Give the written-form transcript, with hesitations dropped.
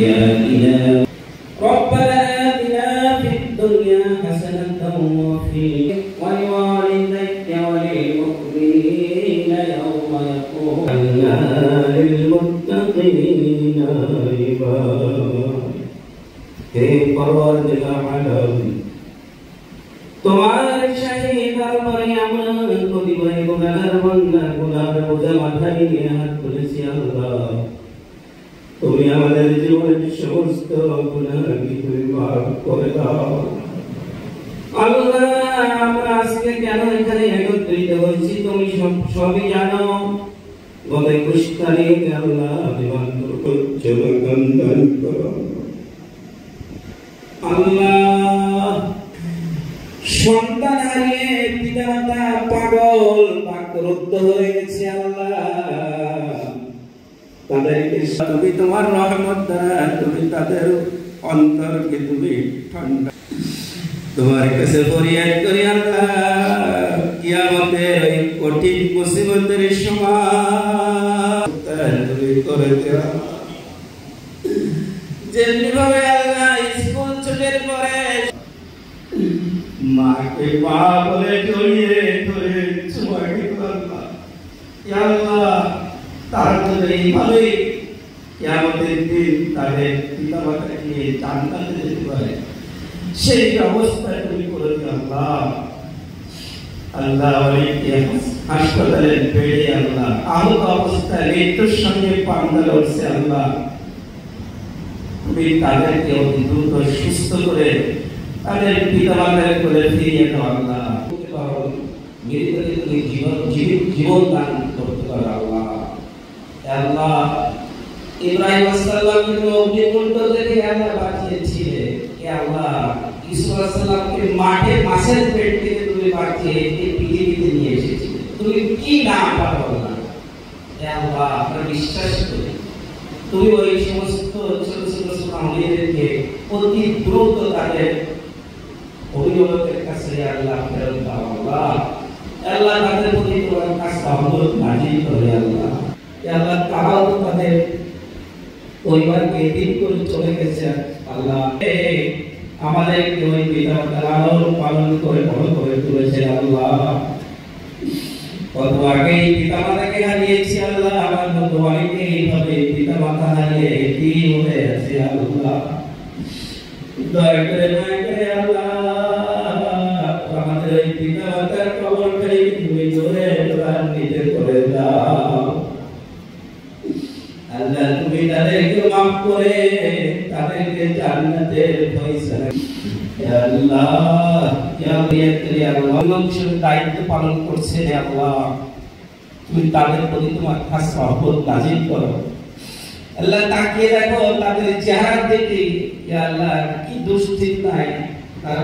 سيئاتنا ربنا آتنا في الدنيا حسنة وفي ولوالديك وللمؤمنين يوم يقوم للمتقين عباد हे परवरदिगार आलम तुम्हारे शहीद पर अमन को दिवाई गुनाहगार बंदा गुनाह बोझा माথায় নিয়ে হাত তুলেছি আল্লাহ তুমি আমাদের জীবনের সমস্ত গুনাহকে তুমি মাফ করে দাও আল্লাহ আমরা আজকে কেন এখানে একত্রিত হয়েছি তুমি সবই জানো গত 21 তারিখে আল্লাহ দিবান্তর জনগণ দান করো আল্লাহ সন্তান হারিয়ে পিতামাতা পাগল পাগলুদ্ধ হয়ে গেছে আল্লাহ তাদেরকে তুমি তোমার রহমত দ্বারা তুমি তাদের অন্তরকে তুমি ঠান্ডা তোমার কাছে ফরিয়াদ করি আল্লাহ কিয়ামতের ওই কঠিন মুসিবতের সময় তুমি করে দেও যেভাবে আল্লাহ স্কুল ছুটির পরে মাকে মা বলে জড়িয়ে ধরে চুমাকে আল্লাহ ইয়া আল্লাহ তার জন্য এইভাবে কিয়ামতের দিন তাদের পিতামাতাকে জান্নাতে যেতে পারে সেই ব্যবস্থা তুমি করে দিও আল্লাহ আল্লাহ অনেকে হাসপাতালের বেডে আল্লাহ আহত অবস্থায় মৃত্যুর সঙ্গে পাঙ্গা লড়ছে আল্লাহ তুমি তাদেরকে অতি দ্রুত সুস্থ করে তাদের পিতামাতার কোলে ফিরিয়ে দাও আল্লাহ মৃতকে তুমি জীবন দান করতে পারো আল্লাহ আল্লাহ ইব্রাহিম আলাইহিসসালামকে অগ্নিকুণ্ড থেকে আল্লাহ বাঁচিয়েছিলে হে আল্লাহ ঈসা আলাইহিসসালামকে মাছের পেট থেকে তুমি বাঁচিয়ে এই পৃথিবীতে নিয়ে এসেছিলে তুমি কি না পারো না হে আল্লাহ আমরা বিশ্বাস করি তুমি ওই সমস্ত ছোট ছোট সন্তানদেরকে অতি দ্রুত তাদের অভিভাবকের কাছে আল্লাহ ফেরত দাও আল্লাহ আল্লাহ তাদের প্রতি তোমার কাছে রহমত নাজিল করে আল্লাহ আল্লাহ তারাও তাদের পরিবারকে দিন করে চলে গেছে আল্লাহ আমাদেরকে ওই পিতামাতার লালন পালন করে বড় করে তুলেছে আল্লাহ কত আগে পিতামাতাকে হারিয়েছি আল্লাহ আমার মতো অনেকে এইভাবে পিতামাতা হারিয়ে এতিম হয়ে আছে আল্লাহ দয়া করে আল্লাহ আমাদের এই পিতামাতার কবরকে তুমি জোরে নিতে করে দাও আল্লাহ তুমি তাদেরকে মাফ করে তাদেরকে জান্নাতের ফয়সালা আল্লাহ দায়িত্ব পালন করছে আল্লাহ তুমি তাদের প্রতি তোমার খাস রহমত নাজিল করো আল্লাহ তাকিয়ে দেখো তাদের চেহারা দেখে আল্লাহ কি দুশ্চিন্তায় তারা